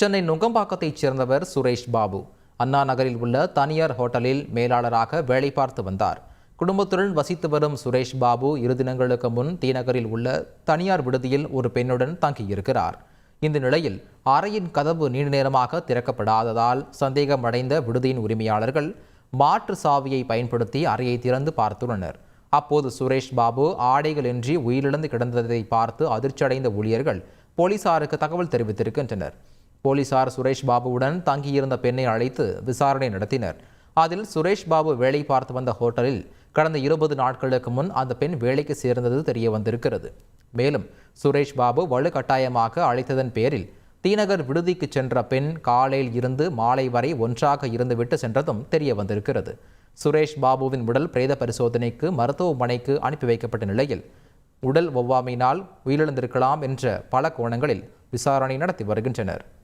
சென்னை நுங்கம்பாக்கத்தைச் சேர்ந்தவர் சுரேஷ் பாபு. அண்ணா நகரில் உள்ள தனியார் ஹோட்டலில் மேலாளராக வேலை பார்த்து வந்தார். குடும்பத்துடன் வசித்து வரும் சுரேஷ் பாபு 2 தினங்களுக்கு முன் தீநகரில் உள்ள தனியார் விடுதியில் ஒரு பெண்ணுடன் தங்கியிருக்கிறார். இந்த நிலையில் அறையின் கதவு நீண்ட நேரமாக திறக்கப்படாததால் சந்தேகமடைந்த விடுதியின் உரிமையாளர்கள் மாற்று சாவியை பயன்படுத்தி அறையை திறந்து பார்த்துள்ளனர். அப்போது சுரேஷ் பாபு ஆடைகளின்றி உயிரிழந்து கிடந்ததை பார்த்து அதிர்ச்சியடைந்த ஊழியர்கள் போலீசாருக்கு தகவல் தெரிவித்திருக்கின்றனர். போலீசார் சுரேஷ் பாபுவுடன் தங்கியிருந்த பெண்ணை அழைத்து விசாரணை நடத்தினர். அதில் சுரேஷ் பாபு வேலை பார்த்து வந்த ஹோட்டலில் கடந்த 20 நாட்களுக்கு முன் அந்த பெண் வேலைக்கு சேர்ந்தது தெரிய வந்திருக்கிறது. மேலும் சுரேஷ் பாபு வலுக்கட்டாயமாக அழைத்ததன் பேரில் தீநகர் விடுதிக்கு சென்ற பெண் காலையில் இருந்து மாலை வரை ஒன்றாக இருந்துவிட்டு சென்றதும் தெரிய வந்திருக்கிறது. சுரேஷ் பாபுவின் உடல் பிரேத பரிசோதனைக்கு மருத்துவமனைக்கு அனுப்பி வைக்கப்பட்ட நிலையில் உடல் ஒவ்வாமையினால் உயிரிழந்திருக்கலாம் என்ற பல கோணங்களில் விசாரணை நடத்தி வருகின்றனர்.